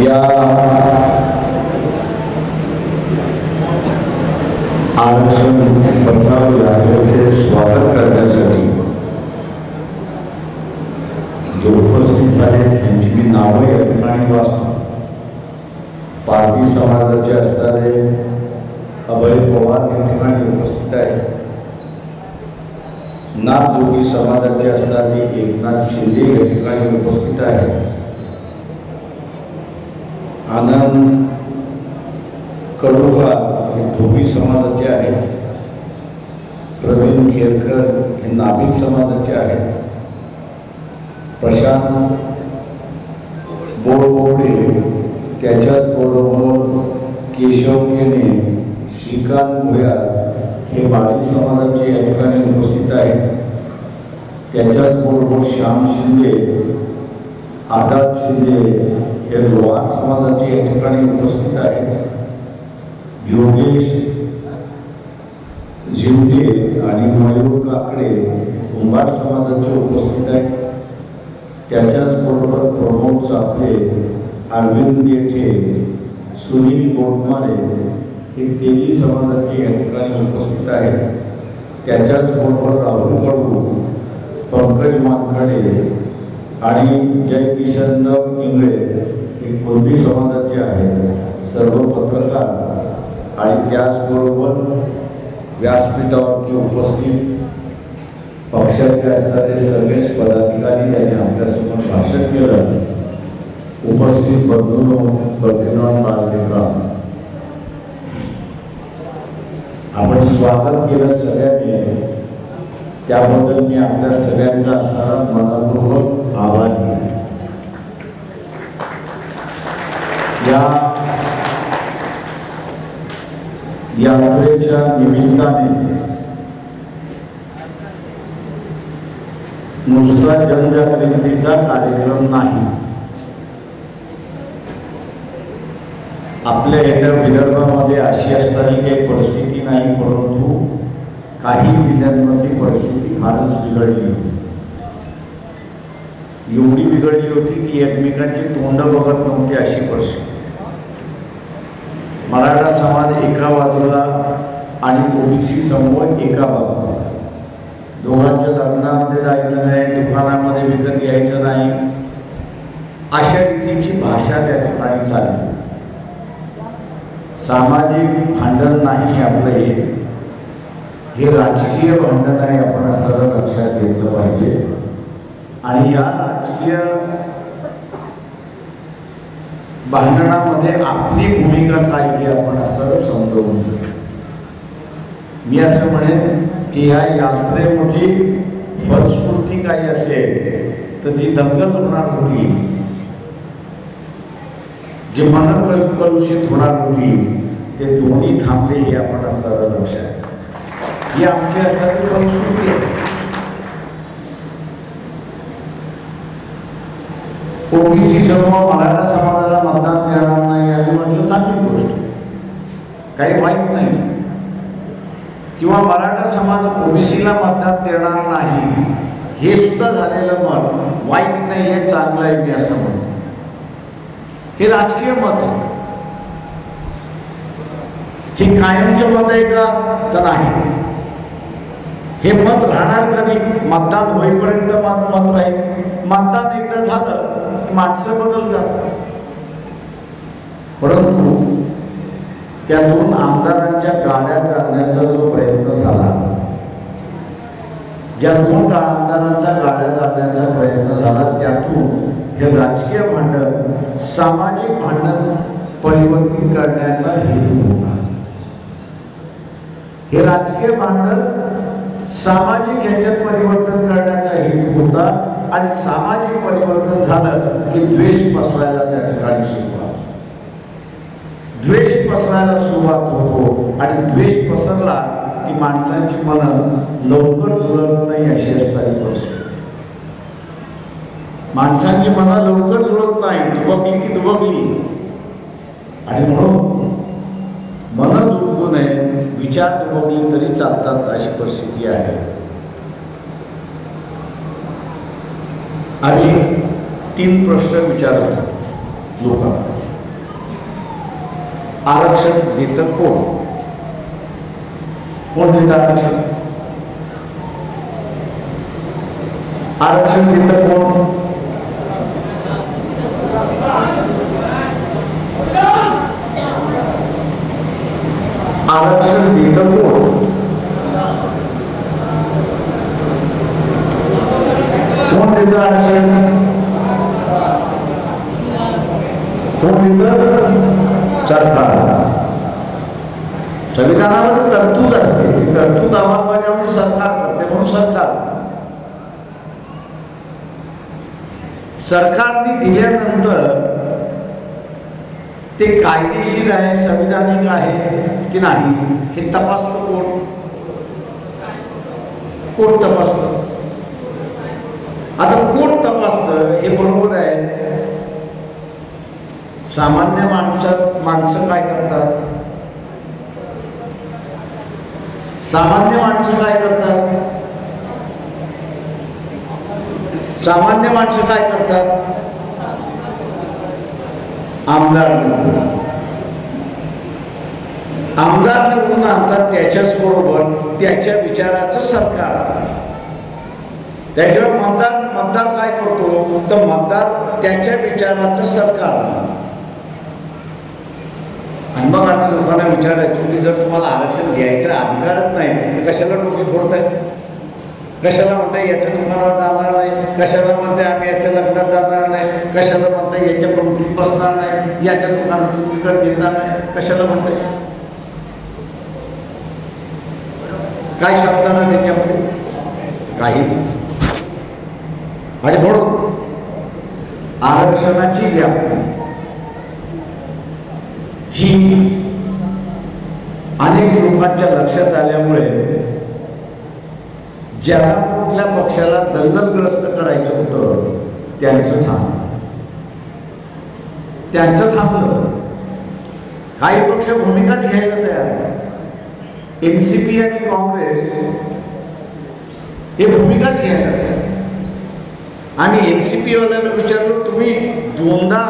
या आरक्षण बचाव यात्रेचे स्वागत करण्यासाठी जे उपस्थित झाले त्यांची मी नावं या ठिकाणी वाचतो. पारधी समाजाचे असणारे अभय पवार या ठिकाणी उपस्थित आहेत. नाथजोगी समाजाचे असणारे एकनाथ शिंदे या ठिकाणी उपस्थित आहेत. आनंद कडोबा हे धोबी समाजाचे आहेत. प्रवीण खेरकर हे नाभिक समाजाचे आहेत. प्रशांत बोरबोडे त्याच्याच बरोबर केशव केने, श्रीकांत भुयार हे माळी समाजाचे या ठिकाणी उपस्थित आहेत. त्याच्याच बरोबर श्याम शिंदे, आझाद शिंदे हे लोहार समाजाचे या ठिकाणी उपस्थित आहेत. योगेश झिंडे आणि मयूर काकडे कुंभार समाजाचे उपस्थित आहेत. त्याच्याच बरोबर प्रमोद चापले, अरविंद येठे, सुनील गोटमारे हे तेली समाजाचे या ठिकाणी उपस्थित आहेत. त्याच्याच बरोबर राहुल कडू, पंकज मानकडे आणि जय किशनराव इंगळे हे कुणबी समाजाचे आहेत. सर्व पत्रकार आणि त्याचबरोबर व्यासपीठावरती उपस्थित पक्षाचे असणारे सगळेच पदाधिकारी त्यांनी आपल्यासमोर भाषण केलं. उपस्थित बंधूंनो, भगिनींनो, बालमित्रांनो, आपण स्वागत केलं सगळ्यांनी, त्याबद्दल मी आपल्या सगळ्यांचा असणारा मनपूर्वक आभारी आहे. या यात्रेच्या निमित्ताने नुसता जनजागृतीचा कार्यक्रम नाही, आपल्या येत्या विदर्भामध्ये अशी असणारी काही परिस्थिती नाही, परंतु काही जिल्ह्यांमधली परिस्थिती फारच बिघडली होती. एवढी बिघडली होती की एकमेकांची तोंड बघत नव्हती अशी परिस्थिती. मराठा समाज एका बाजूला आणि ओबीसी समूह एका बाजूला, दोघांच्या लग्नामध्ये जायचं नाही, दुकानामध्ये विकत घ्यायचं नाही, अशा रीतीची भाषा त्या ठिकाणी चालली. सामाजिक भांडण नाही आपलं, हे राजकीय भांडण आहे, आपण सर्व लक्षात घेतलं पाहिजे. आणि या राजकीय भांडणामध्ये आपली भूमिका काय ही आपण सर्व समजून घेऊ. मी असं म्हणेन की या यात्रेची फलस्फूर्ती काही असेल तर जी दंगल होणार होती, जे मन कलुषित होणार होती, ते दोन्ही थांबले हे आपण सर्व लक्षात. ही आमची असणारी फलस्फूर्ती आहे. ओबीसी समूह मराठा समाजाला मतदान देणार नाही आणि म्हटलं चांगली गोष्ट, काही वाईट नाही. किंवा मराठा समाज ओबीसीला मतदान देणार नाही हे सुद्धा झालेलं मत वाईट नाही, हे चांगलं आहे, मी असं म्हणतो. हे राजकीय मत आहे. हे कायमचं मत आहे का? तर नाही. हे मत राहणार कधी? मतदान होईपर्यंत मत राहील. मतदान एकदा झालं माणसं बदलतात. परंतु त्या दोन आमदारांच्या गाड्या जाळण्याचा जो प्रयत्न झाला, ज्या दोन आमदारांच्या गाड्या जाळण्याचा प्रयत्न झाला, त्यातून हे राजकीय भांडण सामाजिक भांडण परिवर्तित करण्याचा हेतू होता. हे राजकीय भांडण सामाजिक ह्याच्यात परिवर्तन करण्याचा हेतू होता. आणि सामाजिक परिवर्तन झालं की द्वेष पसरायला त्या ठिकाणी सुरुवात, द्वेष पसरायला सुरुवात होतो. आणि द्वेष पसरला की माणसांची मनं लवकर जुळत नाही अशी असणारी परिस्थिती. माणसांची मनं लवकर जुळत नाही, दुबकली की दुबकली. आणि म्हणून मनं दुबकू नये, विचार दुबकले तरी चालतात अशी परिस्थिती आहे. आम्ही 3 प्रश्न विचारतो लोकांना. आरक्षण देतं कोण? कोण देतं आरक्षण? आरक्षण देतं कोण? आरक्षण देतं कोण? कोण देतं आरक्षण? कोण देतं? सरकार. संविधानामध्ये तरतूद असते, ती तरतूद अंमलबजावणी सरकार करते, म्हणून सरकारने दिल्यानंतर ते कायदेशीर आहे, संविधानिक आहे की नाही हे तपासतं कोण? कोण तपासतं? आता कोण तपासतं हे बरोबर आहे. सामान्य माणसं काय करतात? सामान्य माणसं काय करतात? सामान्य माणसं काय करतात? आमदार निवडून आणतात, त्याच्याच बरोबर त्याच्या विचाराचं सरकार. त्याच्यावर मतदार काय करतो? तर मतदार त्याच्या विचाराचं सरकार. आणि मग आम्ही लोकांना विचारायचो की जर तुम्हाला आरक्षण घ्यायचा अधिकारच नाही तर कशाला डोके फोडताय? कशाला म्हणताय याच्या दुकानात जाणार नाही? कशाला म्हणताय आम्ही याच्या लग्नात जाणार नाही? कशाला म्हणताय याच्या पंक्तीत बसणार नाही? याच्या दुकानातून विकत घेणार नाही? कशाला म्हणताय? काय शब्दांना त्याच्यामध्ये काही. आणि म्हणून आरक्षणाची व्याप्ती ही अनेक लोकांच्या लक्षात आल्यामुळे ज्याला कुठल्या पक्षाला दंगलग्रस्त करायचं होतं त्यांचं थांबलं. काही पक्ष भूमिकाच घ्यायला तयार नाही. एनसीपी आणि काँग्रेस हे भूमिकाच घ्यायला तयार. आणि एनसीपी वाल्यांना विचारलं तुम्ही दोनदा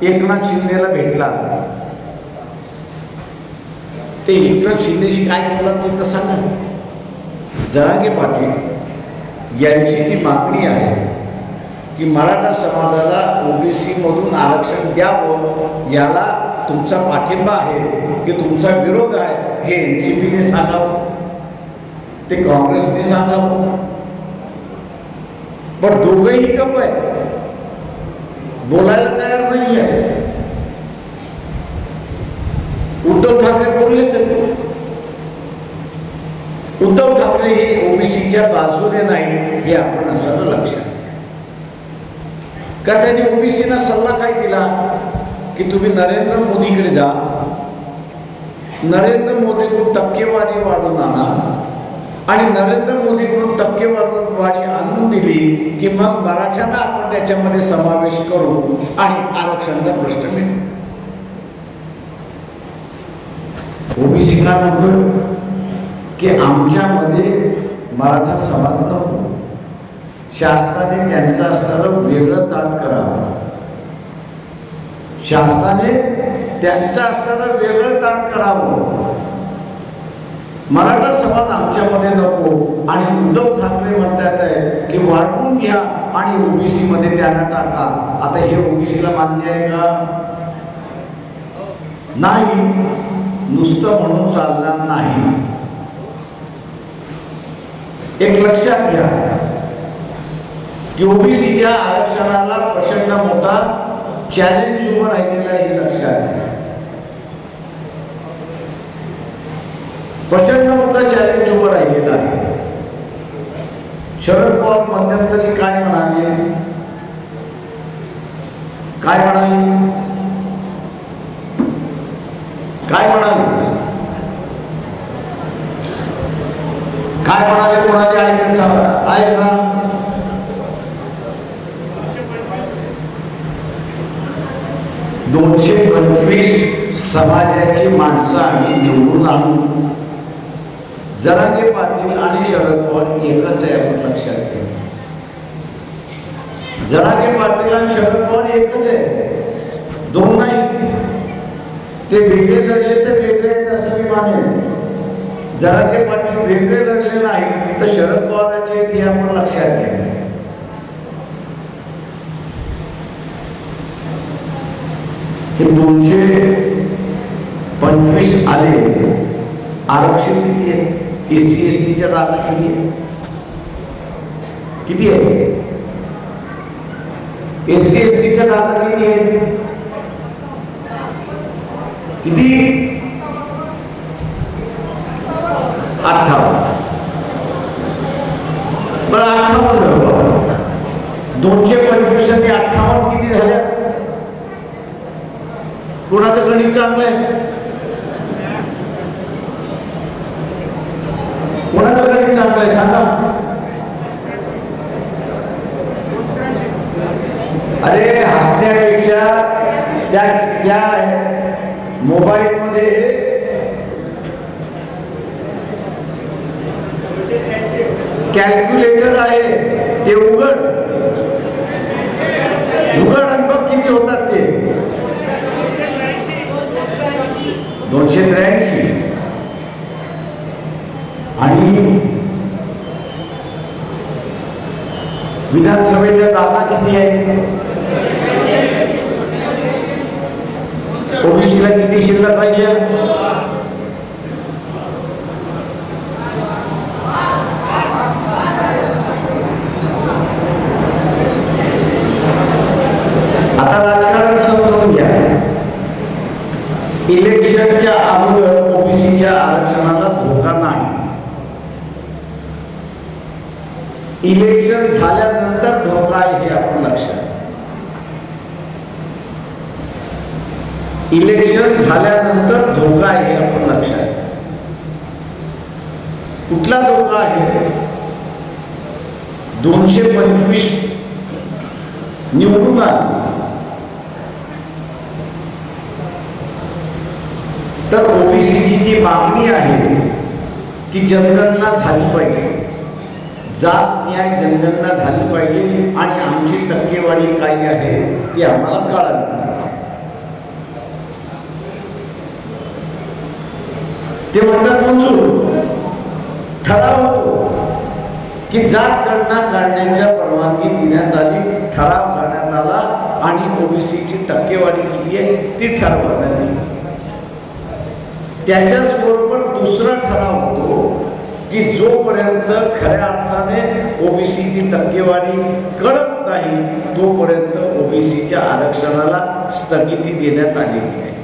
एकनाथ शिंदेला भेटलात, ते एकनाथ शिंदेशी काय बोललात ते तर सांगा. जरांगे पाटील यांची ही मागणी आहे की मराठा समाजाला ओबीसी मधून आरक्षण द्यावं, याला तुमचा पाठिंबा आहे की तुमचा विरोध आहे हे एनसीपीने सांगावं, ते काँग्रेसने सांगावं. पण दोघंही गप्प आहे, बोलायला तयार नाही आहे. उद्धव ठाकरे बोलले तर उद्धव ठाकरे हे ओबीसीच्या बाजूने नाही हे आपण असं लक्षात. का त्यांनी ओबीसीना सल्ला काय दिला की तुम्ही नरेंद्र मोदीकडे जा, नरेंद्र मोदीकडून टक्केवारी वाढून आणा, आणि नरेंद्र मोदीकडून टक्केवारी आणून दिली की मग मराठ्यांना आपण त्याच्यामध्ये समावेश करू आणि आरक्षणाचा प्रश्न मिळेल. ओबीसी का नको की आमच्यामध्ये मराठा समाज नको, शासनाने त्यांचं असणारं वेगळं ताट करावं, शासनाने त्यांचं असणारं वेगळं ताट करावं. मराठा समाज आमच्यामध्ये नको. आणि उद्धव ठाकरे म्हणतात आहे की वाटून घ्या आणि ओबीसी मध्ये त्यांना टाका. आता हे ओबीसीला मान्य आहे का? नाही, नुसतं म्हणून चालणार नाही. एक लक्षात घ्या की ओबीसीच्या आरक्षणाला प्रचंड मोठा चॅलेंज उभं राहिलेला आहे, हे लक्षात घ्या. प्रचंड मोठा चॅलेंज उभं राहिलेला आहे. शरद पवार मध्यंतरी काय म्हणाले? काय म्हणाले? काय म्हणाले? काय म्हणाले? कोणाचे ऐका. 225 समाजाची माणसं आम्ही निवडून आणू. जरांगे पाटील आणि शरद पवार एकच आहे, आपण लक्षात घ्या. जरांगे पाटील आणि शरद पवार एकच आहे, दोन नाही. ते वेगळे लढले तर वेगळे आहेत असं मी मानेन. जरांगे पाटील वेगळे लढले नाही तर शरद पवारांचे आहेत हे आपण लक्षात घ्या. हे 225 आले. आरक्षण किती आहे? SC STच्या जागा किती आहे? किती आहे? SC STच्या जागा किती आहे? किती? 58. पण 58 225 आणि 58 किती झाल्या? कोणाचं गणित चांगलं आहे? कोणाचं गणित चांगलं आहे सांगा. अरे हसण्यापेक्षा त्या मोबाईल मध्ये कॅल्क्युलेटर आहे ते उघड आणि बघ किती होतात ते. 283. आणि विधानसभेच्या जागा किती आहेत? ओबीसीला किती शिल्लक राहिल्या? आता राजकारण समजून घ्या. इलेक्शनच्या अगोदर ओबीसीच्या आरक्षणाला धोका नाही. इलेक्शन झाल्यानंतर धोका आहे हे आपण लक्षात. इलेक्शन झाल्यानंतर धोका आहे हे आपण लक्षात. कुठला धोका आहे? 225 निवडून आले तर ओबीसीची जी मागणी आहे की जनगणना झाली पाहिजे, जात न्याय जनगणना झाली पाहिजे आणि आमची टक्केवारी काय आहे ती आम्हाला कळाली. ते म्हणतात मंजूर. ठराव होतो की जात गणना करण्याच्या परवानगी देण्यात आली, ठराव करण्यात आला आणि ओबीसीची टक्केवारी किती आहे ती ठरवण्यात आली. त्याच्याच बरोबर दुसरा ठराव होतो की जोपर्यंत खऱ्या अर्थाने ओबीसीची टक्केवारी कळत नाही तोपर्यंत ओबीसीच्या आरक्षणाला स्थगिती देण्यात आलेली आहे.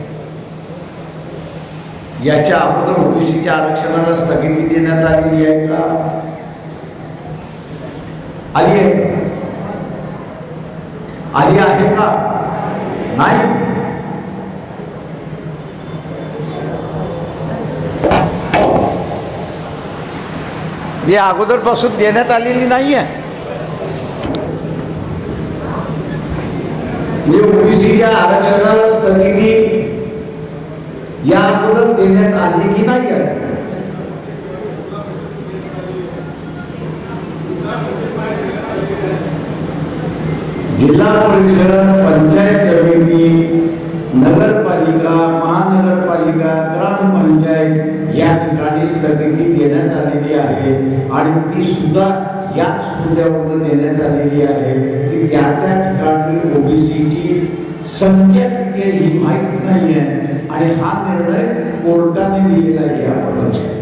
याच्या अगोदर ओबीसीच्या आरक्षणाला स्थगिती देण्यात आलेली आहे का? आली आहे? आली आहे का? नाही. हे अगोदरपासून देण्यात आलेली नाहीये. ओबीसीच्या आरक्षणाला स्थगिती या अगोदर देण्यात आलेली नाही आहे. जिल्हा परिषद, पंचायत समिती, नगरपालिका, महानगरपालिका, ग्रामपंचायत या ठिकाणी स्थगिती देण्यात आलेली आहे आणि ती सुद्धा याच मुद्द्यावर देण्यात आलेली आहे की त्या ठिकाणी ओबीसीची संख्या किती आहे ही माहीत नाही आहे आणि हा निर्णय कोर्टाने दिलेला आहे. आपण लक्षात,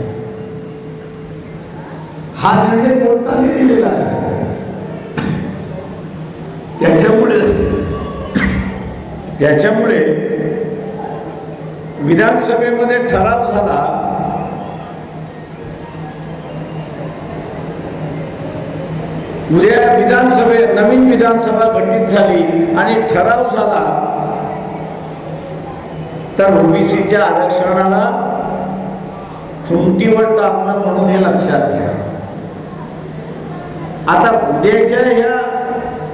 हा निर्णय कोर्टाने दिलेला आहे. त्याच्यामुळे विधानसभेमध्ये ठराव झाला. उद्या नवीन विधानसभा गठीत झाली आणि ठराव झाला तर ओबीसीच्या आरक्षणाला खुंटीवर टाकणं म्हणून हे लक्षात घ्या. आता उद्याच्या या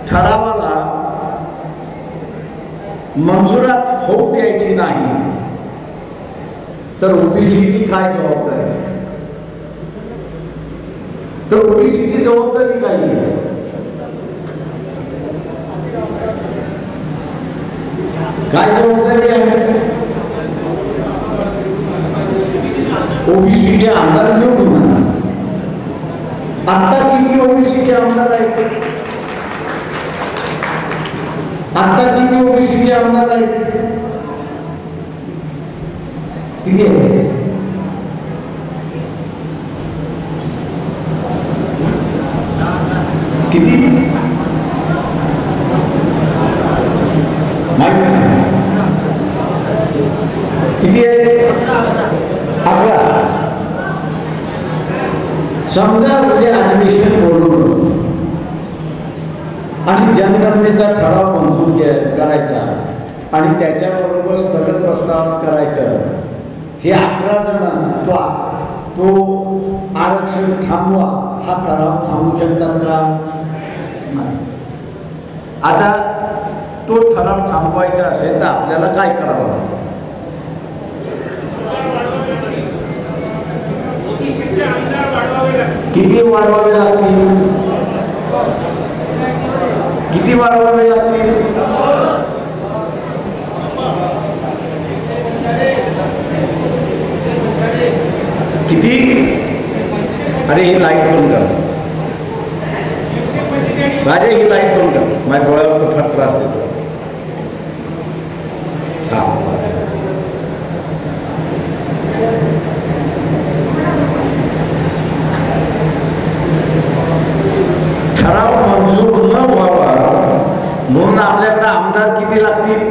ठरावाला मंजुरात होऊ द्यायची नाही तर ओबीसीची काय जबाबदारी? तर ओबीसीची जबाबदारी काय आहे? काय जबाबदारी आहे? ओबीसीचे आमदार निवडून आणा. आता किती ओबीसीचे आमदार आहेत? आता किती ओबीसीचे आमदार आहेत? किती आहे? किती? किती आहे? 11. समजा म्हणजे अधिवेशन बोलवलं आणि जनगणनेचा ठराव मंजूर करायचा आणि त्याच्याबरोबर स्थगन प्रस्ताव करायचं. हे 11 जण तो आरक्षण थांबवा हा ठराव थांबवू शकतात का? नाही. आता तो ठराव थांबवायचा असेल तर आपल्याला काय करावं लागेल? किती वाढवावे लागतील? किती वाढवावे लागतील? किती? अरे ही लाईट बंद कर राजे, ही लाईट बंद कर. माझ्या डोळ्यावर तो फार त्रास देतो. ठराव मंजूर न व्हावा म्हणून आपल्याकडे आमदार किती लागतील?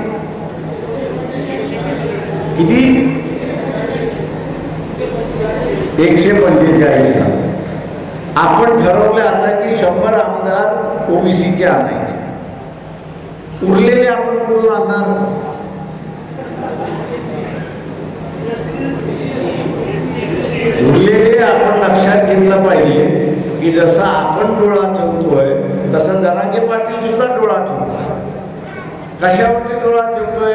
किती? 145. आपण ठरवले आता की 100 आमदार ओबीसीचे आणायचे. उरलेले आपण कुठून आणणार? उरलेले आपण लक्षात घेतलं पाहिजे की जसा आपण डोळा ठेवतोय तसं जरांगे पाटील सुद्धा डोळा ठेवतोय. कशावरती डोळा ठेवतोय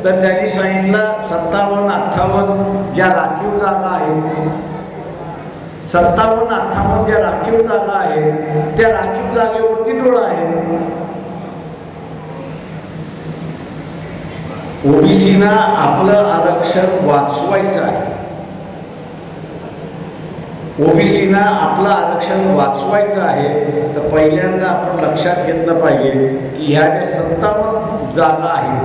तर त्यांनी सांगितलं 57-58 ज्या राखीव जागा आहेत, 57-58 ज्या राखीव जागा आहेत त्या राखीव जागेवरती डोळा आहे. ओबीसीना आपलं आरक्षण वाचवायचं आहे. ओबीसीना आपलं आरक्षण वाचवायचं आहे तर पहिल्यांदा आपण लक्षात घेतलं पाहिजे की ह्या ज्या 57 जागा आहेत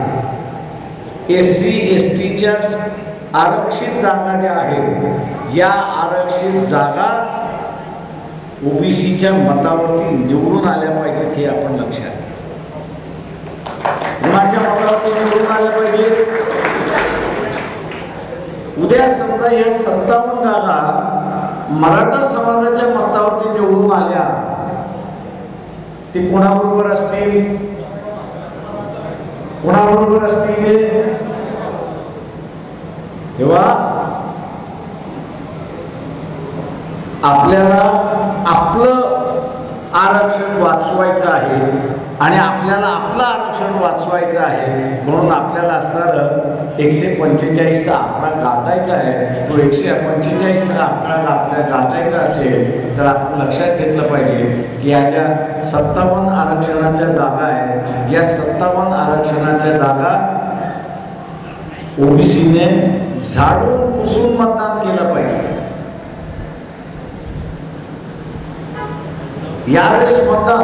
SC STच्या आरक्षित जागा ज्या आहेत या आरक्षित जागा ओबीसीच्या मतावरती निवडून आल्या पाहिजेत. हे आपण लक्षात कुणाच्या मतावरती निवडून आल्या पाहिजे? उद्या समजा या 57 जागा मराठा समाजाच्या मतावरती निवडून आल्या, ते कोणाबरोबर असतील? कोणाबरोबर असतील? तेव्हा आपल्याला आपलं आरक्षण वाचवायचं आहे आणि आपल्याला आपलं आरक्षण वाचवायचं आहे म्हणून आपल्याला असणारं 145चा आकडा गाठायचा आहे. तो 145चा आकडा आपल्याला गाठायचा असेल तर आपण लक्षात घेतलं पाहिजे की या ज्या 57 आरक्षणाच्या जागा आहेत या 57 आरक्षणाच्या जागा ओबीसीने झाडून पुसून मतदान केलं पाहिजे. यावेळेस मतदान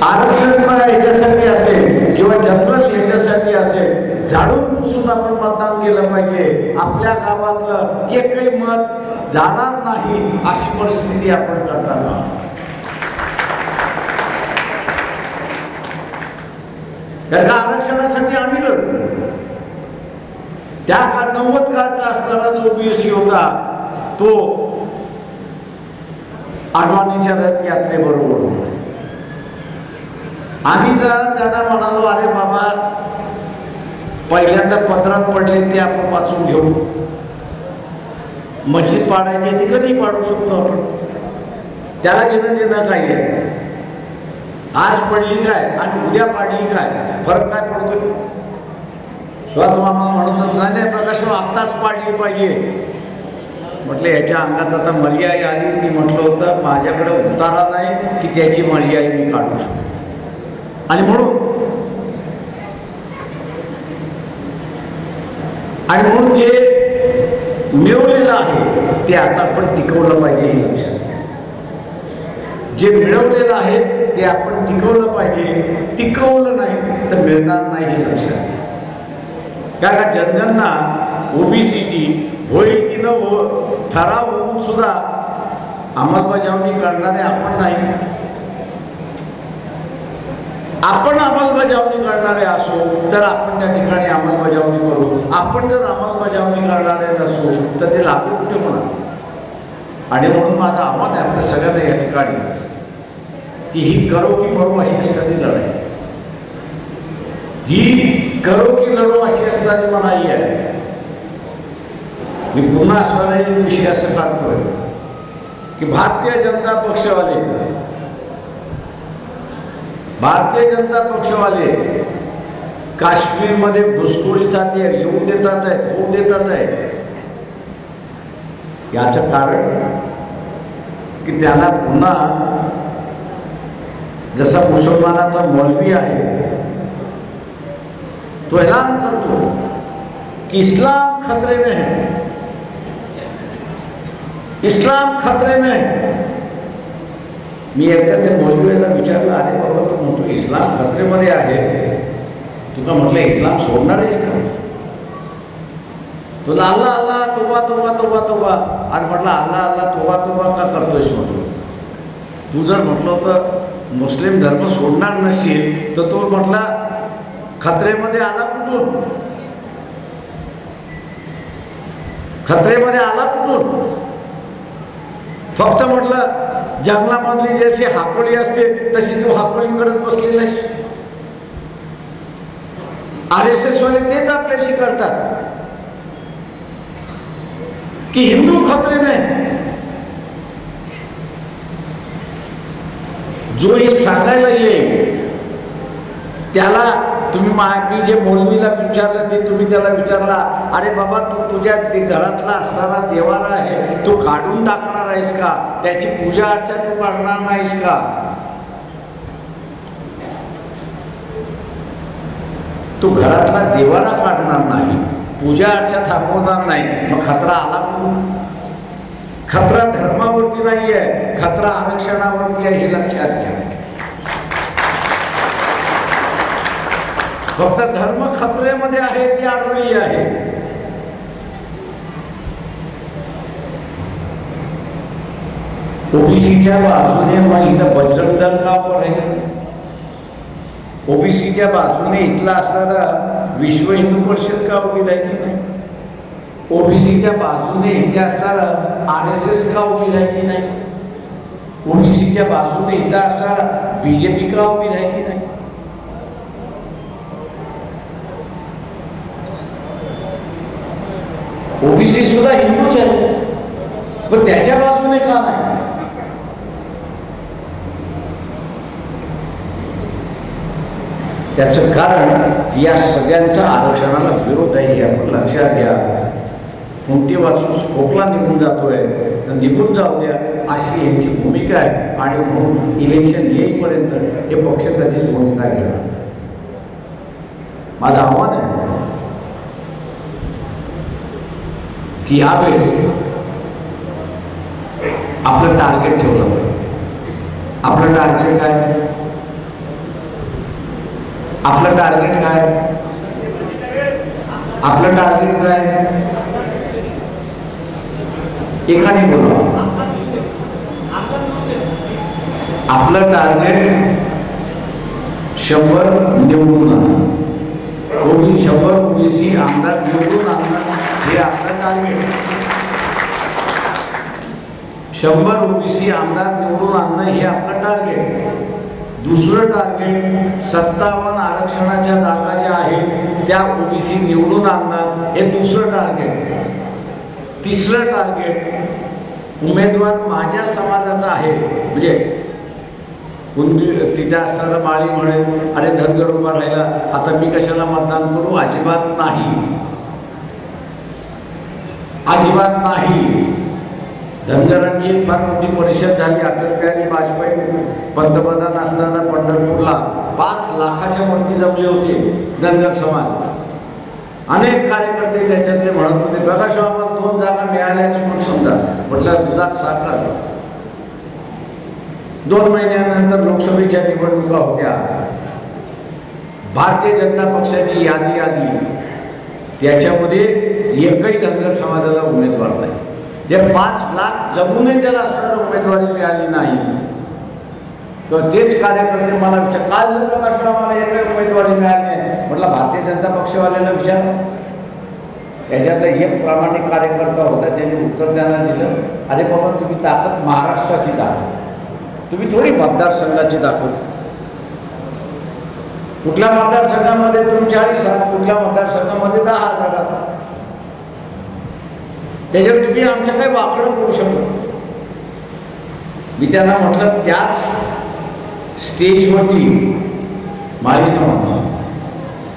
आरक्षण ह्याच्यासाठी असेल किंवा जनरल ह्याच्यासाठी असेल, झाडून पुसून आपण मतदान केलं पाहिजे. आपल्या गावातलं एकही मत जाणार नाही अशी परिस्थिती आपण करताना कारण आरक्षणासाठी आम्ही लढलो. त्या काळ 90 काळचा असताना जो ओबीसी होता तो आडवाणीच्या रथयात्रेबरोबर होता. आम्ही त्यांना म्हणालो अरे बाबा पहिल्यांदा पत्रात पडले ते आपण वाचून घेऊ. मस्जिद पाडायची ती कधी पाडू शकतो आपण, त्याला घेणं देणं काय आहे. आज पडली काय आणि उद्या पाडली काय फरक काय पडतो? तेव्हा तुम्हाला म्हणून नाही प्रकाश आत्ताच पाडली पाहिजे. म्हटलं याच्या अंगात आता मर्याई आली. ती म्हटलं होतं माझ्याकडे उतारा नाही की त्याची मर्याई मी काढू शकतो. आणि म्हणून आणि म्हणून जे मिळवलेलं आहे ते आता आपण टिकवलं पाहिजे हे लक्षात घ्या. जे मिळवलेलं आहे ते आपण टिकवलं पाहिजे. टिकवलं नाही तर मिळणार नाही हे लक्षात घ्या. का जनगणना ओबीसीची होईल की न ठराव होऊन सुद्धा अंमलबजावणी करणारे आपण नाही. आपण अंमलबजावणी करणारे असो तर आपण त्या ठिकाणी अंमलबजावणी करू. आपण जर अंमलबजावणी करणारे नसू तर ते लागू कुठे होणार. आणि म्हणून माझं आव्हान आहे आपल्या सगळ्यांना या ठिकाणी की ही करो की मरो अशी असणारी लढाई, ही करो की लढो अशी असणारी मनाई आहे. मी पुन्हा असणारा एक विषय असं काढतोय की भारतीय जनता पक्षवाले काश्मीरमध्ये घुसखोरी चालली आहे, येऊ देतात आहेत, होऊ देतात आहेत. याचं कारण की त्यांना पुन्हा जसा मुसलमानाचा मौलवी आहे तो ऐलान करतो की इस्लाम खतरे में है, इस्लाम खतरे में है. मी एकदा त्या मौलवीला विचारलं, अरे बाबा तू म्हणतो इस्लाम खतरेमध्ये आहे, तुला म्हटलं इस्लाम सोडणार आहेस का? तुला अल्ला अल्ला तोबा तोबा तोबा तोबा. आणि म्हटलं अल्ला अल्ला तोबा तोबा का करतोयस? म्हटलं तू जर म्हटलं होतं मुस्लिम धर्म सोडणार नसेल तर तो म्हटला खतरेमध्ये आला कुठून? खतरेमध्ये आला कुठून? फक्त म्हटलं जंगलामधली जशी हाकोली असते तशी तू हाकोली करत बसलेला आहेस. RSS वाले तेच आपल्याशी करतात की हिंदू खतरे में. जो हे सांगायला येईल त्याला तुम्ही मी जे मौलवीला विचारलं ते तुम्ही त्याला विचारला, अरे बाबा तू तुझ्या ते घरातला असणारा देवारा आहे तो काढून टाकणार आहेस का? त्याची पूजा अर्चा तू करणार नाहीस का? तू घरातला देवारा काढणार नाही, पूजा अर्चा थांबवणार नाही, मग खतरा आला कुठून? खतरा धर्मावरती नाही आहे, खतरा आरक्षणावरती आहे हे लक्षात घ्या. फक्त धर्म खतरेमध्ये आहे ती आरोळी आहे. ओबीसीच्या बाजूने मग इथं बजरंग दल का उभं राहिलं? ओबीसीच्या बाजूने इथला असणारा विश्व हिंदू परिषद का उभी राहिली नाही? ओबीसीच्या बाजूने इथे असणारा RSS का उभी राहिली नाही? ओबीसीच्या बाजूने इथं असणारा BJP का उभी राहिली नाही? ओबीसी सुद्धा हिंदूच आहे, पण त्याच्या बाजूने का नाही? त्याचं कारण या सगळ्यांचा आरक्षणाला विरोध आहे हे आपण लक्षात घ्या. कोणती वाचून खोकला निघून जातोय तर निघून जाऊ द्या अशी यांची भूमिका आहे. आणि म्हणून इलेक्शन येईपर्यंत हे पक्ष कधीच भूमिका घेणार. माझं आव्हान आहे की यावेळेस आपलं टार्गेट ठेवलं पाहिजे. आपलं टार्गेट काय? आपलं टार्गेट काय? आपलं टार्गेट काय? एकाने बोला. आपलं टार्गेट 100 निवडून आणणं. 100 ओबीसी आमदार निवडून आणणं हे आपलं टार्गेट. 100 ओबीसी आमदार निवडून आणणं हे आपलं टार्गेट. दुसरं टार्गेट 57 आरक्षणाच्या जागा ज्या आहेत त्या ओबीसी निवडून आणणं हे दुसरं टार्गेट. तिसरं टार्गेट उमेदवार माझ्या समाजाचा आहे म्हणजे तिथे असणारा माळी म्हणेल अरे धनगर उभा राहिला आता मी कशाला मतदान करू? अजिबात नाही, अजिबात नाही. धनगरांची फार मोठी परिषद झाली. अटल बिहारी वाजपेयी पंतप्रधान असताना पंढरपूरला 5 लाखाच्या वरती जमले होते धनगर समाज. अनेक कार्यकर्ते त्याच्यातले म्हणत होते बघा शिव आम्हाला 2 जागा मिळाल्याच म्हणून समजा. म्हटलं दुधात साखर. 2 महिन्यानंतर लोकसभेच्या निवडणुका होत्या. भारतीय जनता पक्षाची यादी आली, त्याच्यामध्ये एकही धनगर समाजाला उमेदवार नाही. जे 5 लाख जमूनही त्याला असणारी उमेदवारी मिळाली नाही. तर तेच कार्यकर्ते मला विचार काय झालं का मला एकही उमेदवारी मिळाली नाही. म्हटलं भारतीय जनता पक्षवाल्याला विचार. त्याच्यातला एक प्रामाणिक कार्यकर्ता होता, त्यांनी उत्तर द्यायला दिलं अरे बाबा तुम्ही ताकद महाराष्ट्राची दाखव, तुम्ही थोडी मतदारसंघाची दाखव. कुठल्या मतदारसंघामध्ये तुम्ही 40 आहात, कुठल्या मतदारसंघामध्ये 10 जागा. त्याच्यावर तुम्ही आमचं काही वाकडं करू शकतो. मी त्यांना म्हटलं त्याच स्टेजवरती माळी समाज,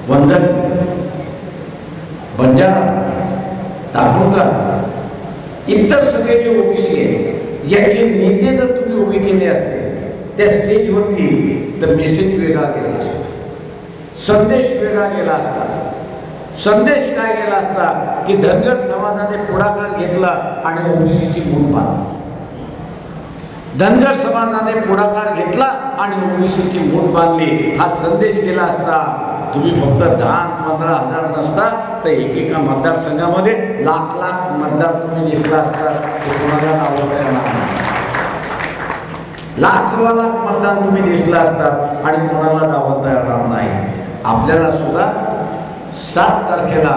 वंजन, बंजारा, दाभोळकर इतर सगळे जे ओबीसी आहेत याचे नेते जर तुम्ही उभे केले असते त्या स्टेजवरती तर मेसेज वेगळा गेला असता, संदेश वेगळा गेला असता. संदेश काय गेला असता की धनगर समाजाने पुढाकार घेतला आणि ओबीसीची मूठ बांधली. धनगर समाजाने पुढाकार घेतला आणि ओबीसीची मूठ बांधली हा संदेश गेला असता. तुम्ही फक्त 10-15 हजार नसता तर एकेका मतदारसंघामध्ये लाख लाख मतदार तुम्ही दिसला असता. ते कोणाला नाव येणार नाही. लाख मतदान तुम्ही दिसला असतात आणि कोणाला डावलता येणार नाही. आपल्याला सुद्धा 7 तारखेला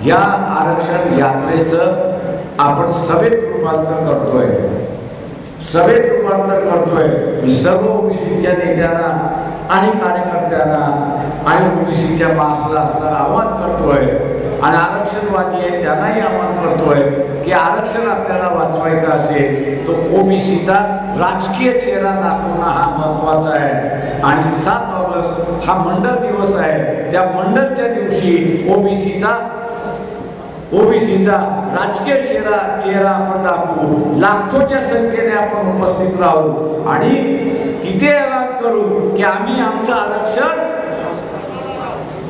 या आरक्षण यात्रेचं आपण सभेत रूपांतर करतोय. सभेत रूपांतर करतोय. सर्व ओबीसीच्या नेत्यांना आणि कार्यकर्त्यांना आणि ओबीसीच्या मासला असताना आवाहन करतोय आणि आरक्षणवादी आहे त्यांनाही आवाहन करतोय की आरक्षण आपल्याला वाचवायचं असेल तो ओबीसीचा राजकीय चेहरा दाखवणं हा महत्वाचा आहे. आणि 7 ऑगस्ट हा मंडल दिवस आहे. त्या मंडलच्या दिवशी ओबीसीचा राजकीय चेहरा आपण दाखवू. लाखोच्या संख्येने आपण उपस्थित राहू आणि तिथे ऐलान करू की आम्ही आमचं आरक्षण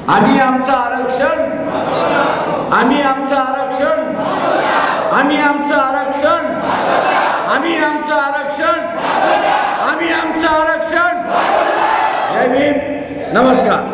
आम्ही आमचं आरक्षण आम्ही आमचं आरक्षण आम्ही आमचं आरक्षण आम्ही आमचं आरक्षण आम्ही आमचं आरक्षण. जय भीम. नमस्कार.